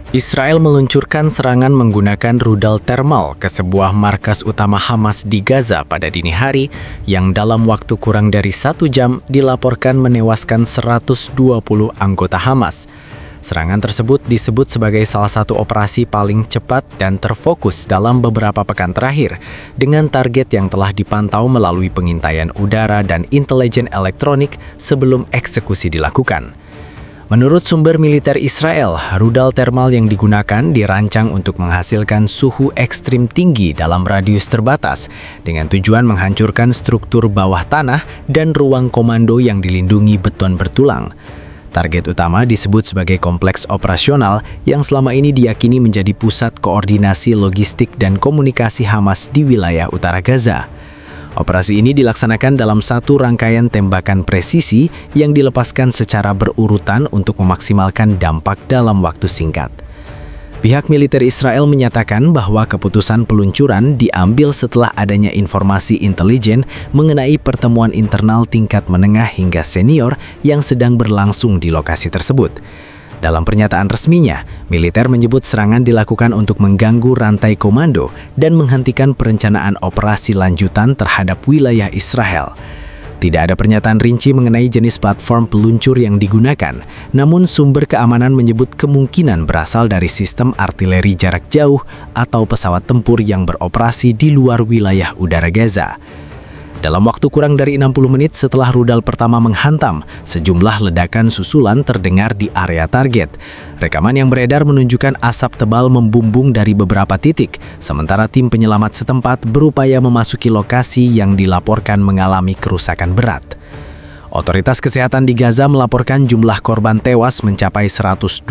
Israel meluncurkan serangan menggunakan rudal thermal ke sebuah markas utama Hamas di Gaza pada dini hari yang dalam waktu kurang dari 1 jam dilaporkan menewaskan 120 anggota Hamas. Serangan tersebut disebut sebagai salah satu operasi paling cepat dan terfokus dalam beberapa pekan terakhir dengan target yang telah dipantau melalui pengintaian udara dan intelijen elektronik sebelum eksekusi dilakukan. Menurut sumber militer Israel, rudal thermal yang digunakan dirancang untuk menghasilkan suhu ekstrim tinggi dalam radius terbatas dengan tujuan menghancurkan struktur bawah tanah dan ruang komando yang dilindungi beton bertulang. Target utama disebut sebagai kompleks operasional yang selama ini diyakini menjadi pusat koordinasi logistik dan komunikasi Hamas di wilayah utara Gaza. Operasi ini dilaksanakan dalam satu rangkaian tembakan presisi yang dilepaskan secara berurutan untuk memaksimalkan dampak dalam waktu singkat. Pihak militer Israel menyatakan bahwa keputusan peluncuran diambil setelah adanya informasi intelijen mengenai pertemuan internal tingkat menengah hingga senior yang sedang berlangsung di lokasi tersebut. Dalam pernyataan resminya, militer menyebut serangan dilakukan untuk mengganggu rantai komando dan menghentikan perencanaan operasi lanjutan terhadap wilayah Israel. Tidak ada pernyataan rinci mengenai jenis platform peluncur yang digunakan, namun sumber keamanan menyebut kemungkinan berasal dari sistem artileri jarak jauh atau pesawat tempur yang beroperasi di luar wilayah udara Gaza. Dalam waktu kurang dari 60 menit setelah rudal pertama menghantam, sejumlah ledakan susulan terdengar di area target. Rekaman yang beredar menunjukkan asap tebal membumbung dari beberapa titik, sementara tim penyelamat setempat berupaya memasuki lokasi yang dilaporkan mengalami kerusakan berat. Otoritas kesehatan di Gaza melaporkan jumlah korban tewas mencapai 120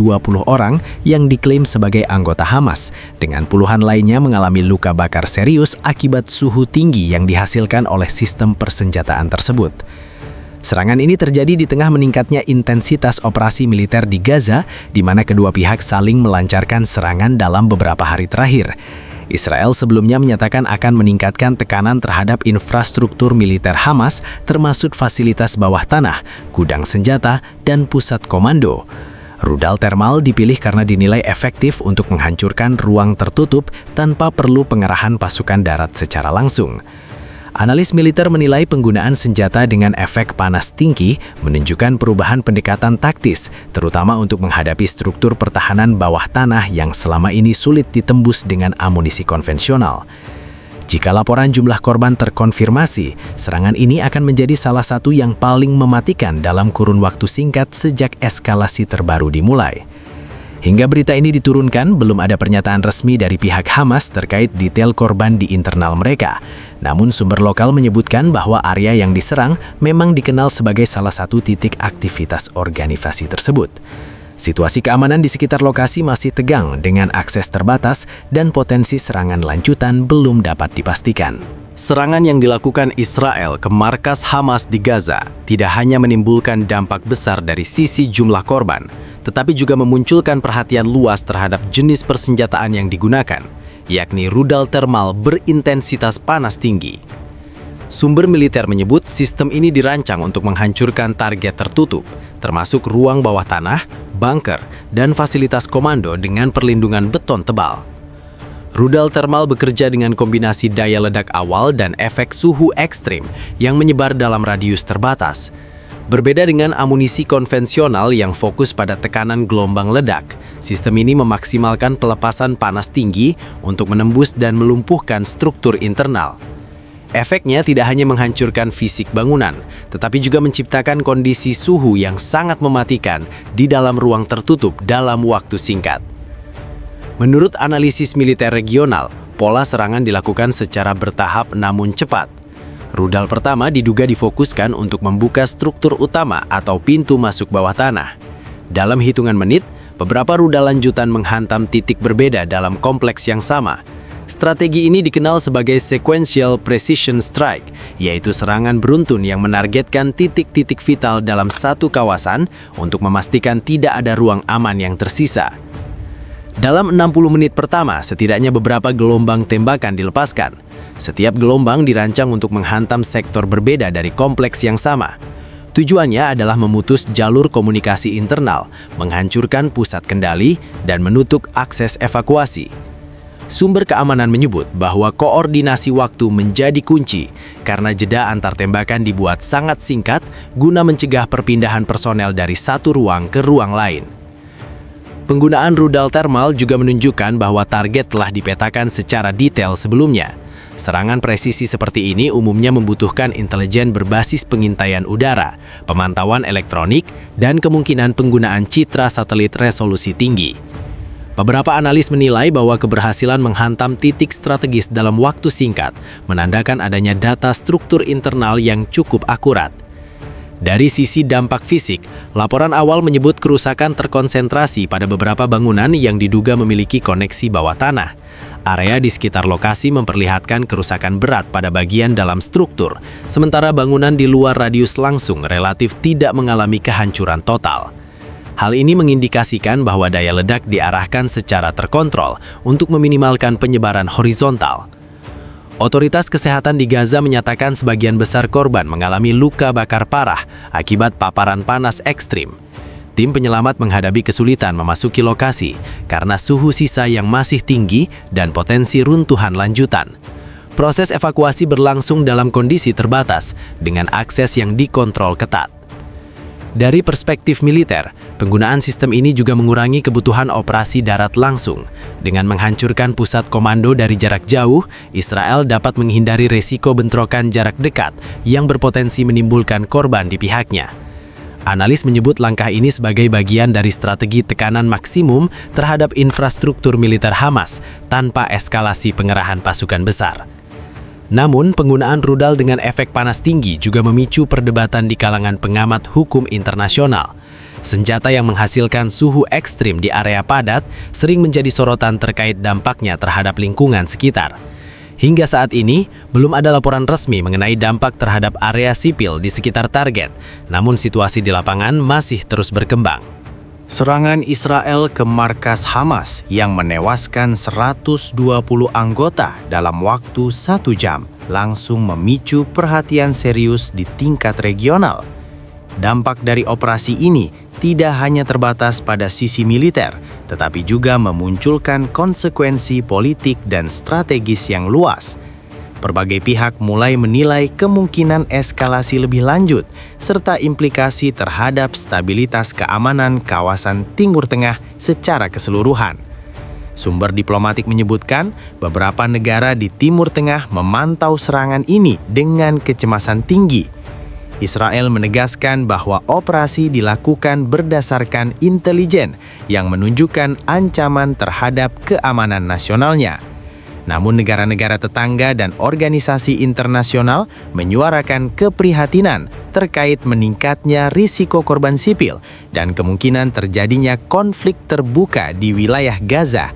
orang yang diklaim sebagai anggota Hamas, dengan puluhan lainnya mengalami luka bakar serius akibat suhu tinggi yang dihasilkan oleh sistem persenjataan tersebut. Serangan ini terjadi di tengah meningkatnya intensitas operasi militer di Gaza, di mana kedua pihak saling melancarkan serangan dalam beberapa hari terakhir. Israel sebelumnya menyatakan akan meningkatkan tekanan terhadap infrastruktur militer Hamas, termasuk fasilitas bawah tanah, gudang senjata, dan pusat komando. Rudal thermal dipilih karena dinilai efektif untuk menghancurkan ruang tertutup tanpa perlu pengerahan pasukan darat secara langsung. Analis militer menilai penggunaan senjata dengan efek panas tinggi menunjukkan perubahan pendekatan taktis, terutama untuk menghadapi struktur pertahanan bawah tanah yang selama ini sulit ditembus dengan amunisi konvensional. Jika laporan jumlah korban terkonfirmasi, serangan ini akan menjadi salah satu yang paling mematikan dalam kurun waktu singkat sejak eskalasi terbaru dimulai. Hingga berita ini diturunkan, belum ada pernyataan resmi dari pihak Hamas terkait detail korban di internal mereka. Namun sumber lokal menyebutkan bahwa area yang diserang memang dikenal sebagai salah satu titik aktivitas organisasi tersebut. Situasi keamanan di sekitar lokasi masih tegang dengan akses terbatas dan potensi serangan lanjutan belum dapat dipastikan. Serangan yang dilakukan Israel ke markas Hamas di Gaza tidak hanya menimbulkan dampak besar dari sisi jumlah korban, tetapi juga memunculkan perhatian luas terhadap jenis persenjataan yang digunakan, yakni rudal thermal berintensitas panas tinggi. Sumber militer menyebut sistem ini dirancang untuk menghancurkan target tertutup, termasuk ruang bawah tanah, bunker, dan fasilitas komando dengan perlindungan beton tebal. Rudal thermal bekerja dengan kombinasi daya ledak awal dan efek suhu ekstrim yang menyebar dalam radius terbatas. Berbeda dengan amunisi konvensional yang fokus pada tekanan gelombang ledak, sistem ini memaksimalkan pelepasan panas tinggi untuk menembus dan melumpuhkan struktur internal. Efeknya tidak hanya menghancurkan fisik bangunan, tetapi juga menciptakan kondisi suhu yang sangat mematikan di dalam ruang tertutup dalam waktu singkat. Menurut analisis militer regional, pola serangan dilakukan secara bertahap namun cepat. Rudal pertama diduga difokuskan untuk membuka struktur utama atau pintu masuk bawah tanah. Dalam hitungan menit, beberapa rudal lanjutan menghantam titik berbeda dalam kompleks yang sama. Strategi ini dikenal sebagai sequential precision strike, yaitu serangan beruntun yang menargetkan titik-titik vital dalam satu kawasan untuk memastikan tidak ada ruang aman yang tersisa. Dalam 60 menit pertama, setidaknya beberapa gelombang tembakan dilepaskan. Setiap gelombang dirancang untuk menghantam sektor berbeda dari kompleks yang sama. Tujuannya adalah memutus jalur komunikasi internal, menghancurkan pusat kendali, dan menutup akses evakuasi. Sumber keamanan menyebut bahwa koordinasi waktu menjadi kunci karena jeda antar tembakan dibuat sangat singkat guna mencegah perpindahan personel dari satu ruang ke ruang lain. Penggunaan rudal thermal juga menunjukkan bahwa target telah dipetakan secara detail sebelumnya. Serangan presisi seperti ini umumnya membutuhkan intelijen berbasis pengintaian udara, pemantauan elektronik, dan kemungkinan penggunaan citra satelit resolusi tinggi. Beberapa analis menilai bahwa keberhasilan menghantam titik strategis dalam waktu singkat menandakan adanya data struktur internal yang cukup akurat. Dari sisi dampak fisik, laporan awal menyebut kerusakan terkonsentrasi pada beberapa bangunan yang diduga memiliki koneksi bawah tanah. Area di sekitar lokasi memperlihatkan kerusakan berat pada bagian dalam struktur, sementara bangunan di luar radius langsung relatif tidak mengalami kehancuran total. Hal ini mengindikasikan bahwa daya ledak diarahkan secara terkontrol untuk meminimalkan penyebaran horizontal. Otoritas kesehatan di Gaza menyatakan sebagian besar korban mengalami luka bakar parah akibat paparan panas ekstrim. Tim penyelamat menghadapi kesulitan memasuki lokasi karena suhu sisa yang masih tinggi dan potensi runtuhan lanjutan. Proses evakuasi berlangsung dalam kondisi terbatas dengan akses yang dikontrol ketat. Dari perspektif militer, penggunaan sistem ini juga mengurangi kebutuhan operasi darat langsung. Dengan menghancurkan pusat komando dari jarak jauh, Israel dapat menghindari resiko bentrokan jarak dekat yang berpotensi menimbulkan korban di pihaknya. Analis menyebut langkah ini sebagai bagian dari strategi tekanan maksimum terhadap infrastruktur militer Hamas tanpa eskalasi pengerahan pasukan besar. Namun, penggunaan rudal dengan efek panas tinggi juga memicu perdebatan di kalangan pengamat hukum internasional. Senjata yang menghasilkan suhu ekstrim di area padat sering menjadi sorotan terkait dampaknya terhadap lingkungan sekitar. Hingga saat ini, belum ada laporan resmi mengenai dampak terhadap area sipil di sekitar target, namun situasi di lapangan masih terus berkembang. Serangan Israel ke markas Hamas yang menewaskan 120 anggota dalam waktu 1 jam langsung memicu perhatian serius di tingkat regional. Dampak dari operasi ini tidak hanya terbatas pada sisi militer, tetapi juga memunculkan konsekuensi politik dan strategis yang luas. Berbagai pihak mulai menilai kemungkinan eskalasi lebih lanjut, serta implikasi terhadap stabilitas keamanan kawasan Timur Tengah secara keseluruhan. Sumber diplomatik menyebutkan beberapa negara di Timur Tengah memantau serangan ini dengan kecemasan tinggi. Israel menegaskan bahwa operasi dilakukan berdasarkan intelijen yang menunjukkan ancaman terhadap keamanan nasionalnya. Namun negara-negara tetangga dan organisasi internasional menyuarakan keprihatinan terkait meningkatnya risiko korban sipil dan kemungkinan terjadinya konflik terbuka di wilayah Gaza.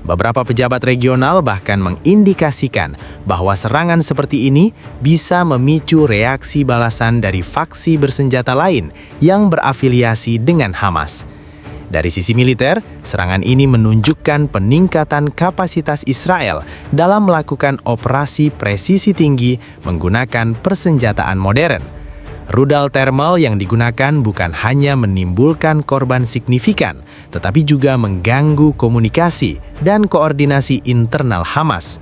Beberapa pejabat regional bahkan mengindikasikan bahwa serangan seperti ini bisa memicu reaksi balasan dari faksi bersenjata lain yang berafiliasi dengan Hamas. Dari sisi militer, serangan ini menunjukkan peningkatan kapasitas Israel dalam melakukan operasi presisi tinggi menggunakan persenjataan modern. Rudal thermal yang digunakan bukan hanya menimbulkan korban signifikan, tetapi juga mengganggu komunikasi dan koordinasi internal Hamas.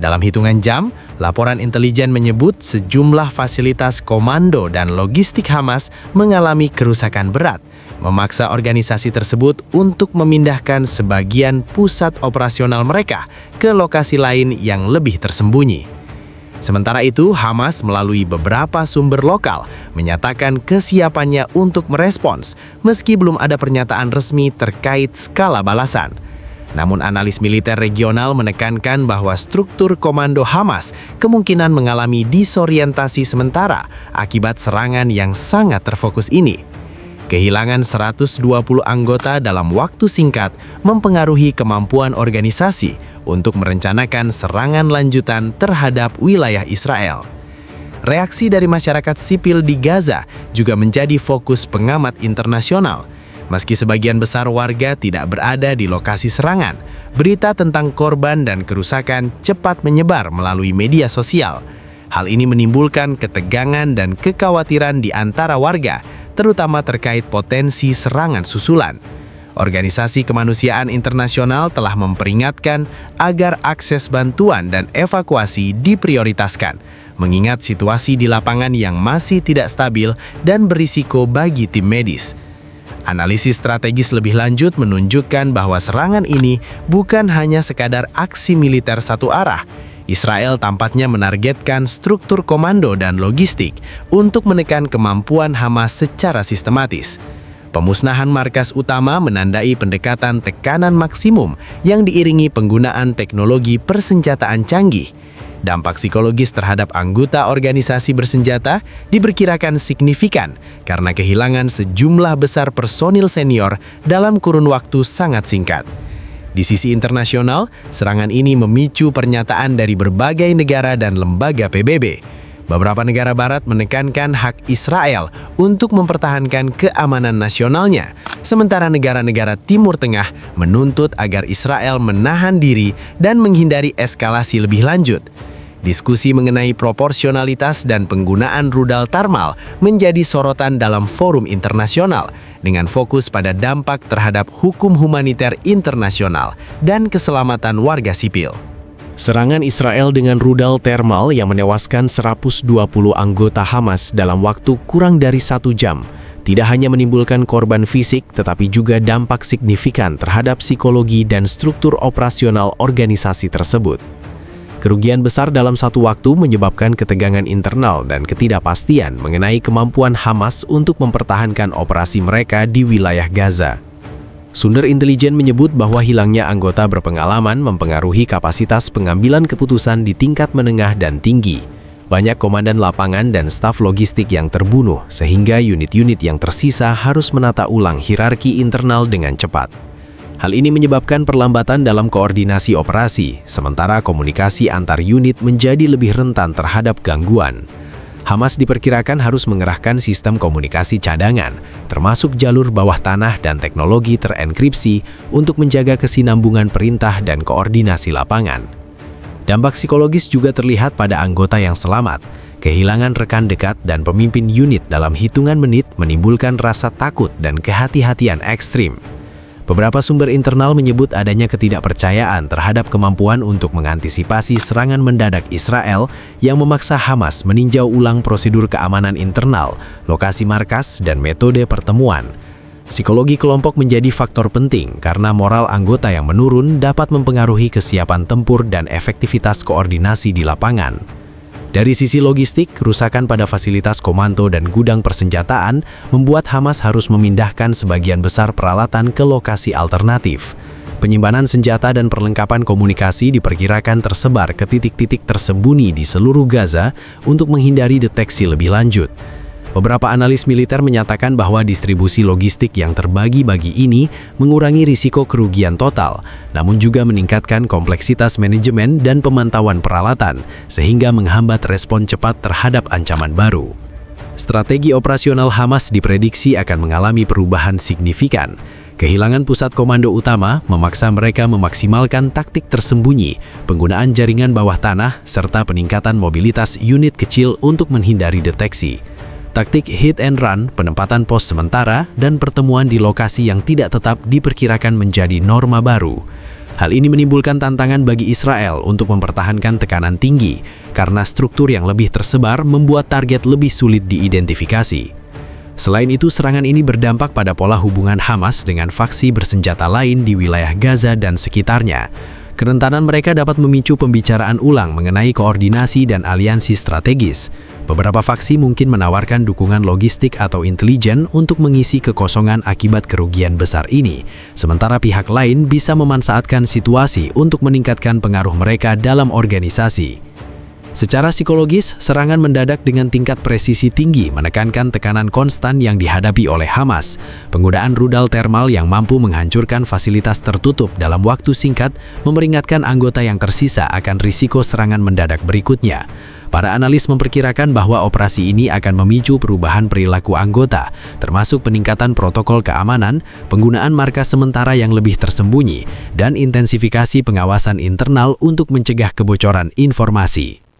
Dalam hitungan jam, laporan intelijen menyebut sejumlah fasilitas komando dan logistik Hamas mengalami kerusakan berat, memaksa organisasi tersebut untuk memindahkan sebagian pusat operasional mereka ke lokasi lain yang lebih tersembunyi. Sementara itu, Hamas melalui beberapa sumber lokal menyatakan kesiapannya untuk merespons meski belum ada pernyataan resmi terkait skala balasan. Namun analis militer regional menekankan bahwa struktur komando Hamas kemungkinan mengalami disorientasi sementara akibat serangan yang sangat terfokus ini. Kehilangan 120 anggota dalam waktu singkat mempengaruhi kemampuan organisasi untuk merencanakan serangan lanjutan terhadap wilayah Israel. Reaksi dari masyarakat sipil di Gaza juga menjadi fokus pengamat internasional. Meski sebagian besar warga tidak berada di lokasi serangan, berita tentang korban dan kerusakan cepat menyebar melalui media sosial. Hal ini menimbulkan ketegangan dan kekhawatiran di antara warga, terutama terkait potensi serangan susulan. Organisasi kemanusiaan internasional telah memperingatkan agar akses bantuan dan evakuasi diprioritaskan, mengingat situasi di lapangan yang masih tidak stabil dan berisiko bagi tim medis. Analisis strategis lebih lanjut menunjukkan bahwa serangan ini bukan hanya sekadar aksi militer satu arah. Israel tampaknya menargetkan struktur komando dan logistik untuk menekan kemampuan Hamas secara sistematis. Pemusnahan markas utama menandai pendekatan tekanan maksimum yang diiringi penggunaan teknologi persenjataan canggih. Dampak psikologis terhadap anggota organisasi bersenjata diperkirakan signifikan karena kehilangan sejumlah besar personil senior dalam kurun waktu sangat singkat. Di sisi internasional, serangan ini memicu pernyataan dari berbagai negara dan lembaga PBB. Beberapa negara barat menekankan hak Israel untuk mempertahankan keamanan nasionalnya, sementara negara-negara Timur Tengah menuntut agar Israel menahan diri dan menghindari eskalasi lebih lanjut. Diskusi mengenai proporsionalitas dan penggunaan rudal thermal menjadi sorotan dalam forum internasional, dengan fokus pada dampak terhadap hukum humaniter internasional dan keselamatan warga sipil. Serangan Israel dengan rudal thermal yang menewaskan 120 anggota Hamas dalam waktu kurang dari 1 jam tidak hanya menimbulkan korban fisik, tetapi juga dampak signifikan terhadap psikologi dan struktur operasional organisasi tersebut. Kerugian besar dalam satu waktu menyebabkan ketegangan internal dan ketidakpastian mengenai kemampuan Hamas untuk mempertahankan operasi mereka di wilayah Gaza. Sumber intelijen menyebut bahwa hilangnya anggota berpengalaman mempengaruhi kapasitas pengambilan keputusan di tingkat menengah dan tinggi. Banyak komandan lapangan dan staf logistik yang terbunuh, sehingga unit-unit yang tersisa harus menata ulang hierarki internal dengan cepat. Hal ini menyebabkan perlambatan dalam koordinasi operasi, sementara komunikasi antar unit menjadi lebih rentan terhadap gangguan. Hamas diperkirakan harus mengerahkan sistem komunikasi cadangan, termasuk jalur bawah tanah dan teknologi terenkripsi untuk menjaga kesinambungan perintah dan koordinasi lapangan. Dampak psikologis juga terlihat pada anggota yang selamat. Kehilangan rekan dekat dan pemimpin unit dalam hitungan menit menimbulkan rasa takut dan kehati-hatian ekstrim. Beberapa sumber internal menyebut adanya ketidakpercayaan terhadap kemampuan untuk mengantisipasi serangan mendadak Israel yang memaksa Hamas meninjau ulang prosedur keamanan internal, lokasi markas, dan metode pertemuan. Psikologi kelompok menjadi faktor penting karena moral anggota yang menurun dapat mempengaruhi kesiapan tempur dan efektivitas koordinasi di lapangan. Dari sisi logistik, kerusakan pada fasilitas komando dan gudang persenjataan membuat Hamas harus memindahkan sebagian besar peralatan ke lokasi alternatif. Penyimpanan senjata dan perlengkapan komunikasi diperkirakan tersebar ke titik-titik tersembunyi di seluruh Gaza untuk menghindari deteksi lebih lanjut. Beberapa analis militer menyatakan bahwa distribusi logistik yang terbagi-bagi ini mengurangi risiko kerugian total, namun juga meningkatkan kompleksitas manajemen dan pemantauan peralatan, sehingga menghambat respon cepat terhadap ancaman baru. Strategi operasional Hamas diprediksi akan mengalami perubahan signifikan. Kehilangan pusat komando utama memaksa mereka memaksimalkan taktik tersembunyi, penggunaan jaringan bawah tanah, serta peningkatan mobilitas unit kecil untuk menghindari deteksi. Taktik hit and run, penempatan pos sementara, dan pertemuan di lokasi yang tidak tetap diperkirakan menjadi norma baru. Hal ini menimbulkan tantangan bagi Israel untuk mempertahankan tekanan tinggi, karena struktur yang lebih tersebar membuat target lebih sulit diidentifikasi. Selain itu, serangan ini berdampak pada pola hubungan Hamas dengan faksi bersenjata lain di wilayah Gaza dan sekitarnya. Kerentanan mereka dapat memicu pembicaraan ulang mengenai koordinasi dan aliansi strategis. Beberapa faksi mungkin menawarkan dukungan logistik atau intelijen untuk mengisi kekosongan akibat kerugian besar ini, sementara pihak lain bisa memanfaatkan situasi untuk meningkatkan pengaruh mereka dalam organisasi. Secara psikologis, serangan mendadak dengan tingkat presisi tinggi menekankan tekanan konstan yang dihadapi oleh Hamas. Penggunaan rudal thermal yang mampu menghancurkan fasilitas tertutup dalam waktu singkat memperingatkan anggota yang tersisa akan risiko serangan mendadak berikutnya. Para analis memperkirakan bahwa operasi ini akan memicu perubahan perilaku anggota, termasuk peningkatan protokol keamanan, penggunaan markas sementara yang lebih tersembunyi, dan intensifikasi pengawasan internal untuk mencegah kebocoran informasi.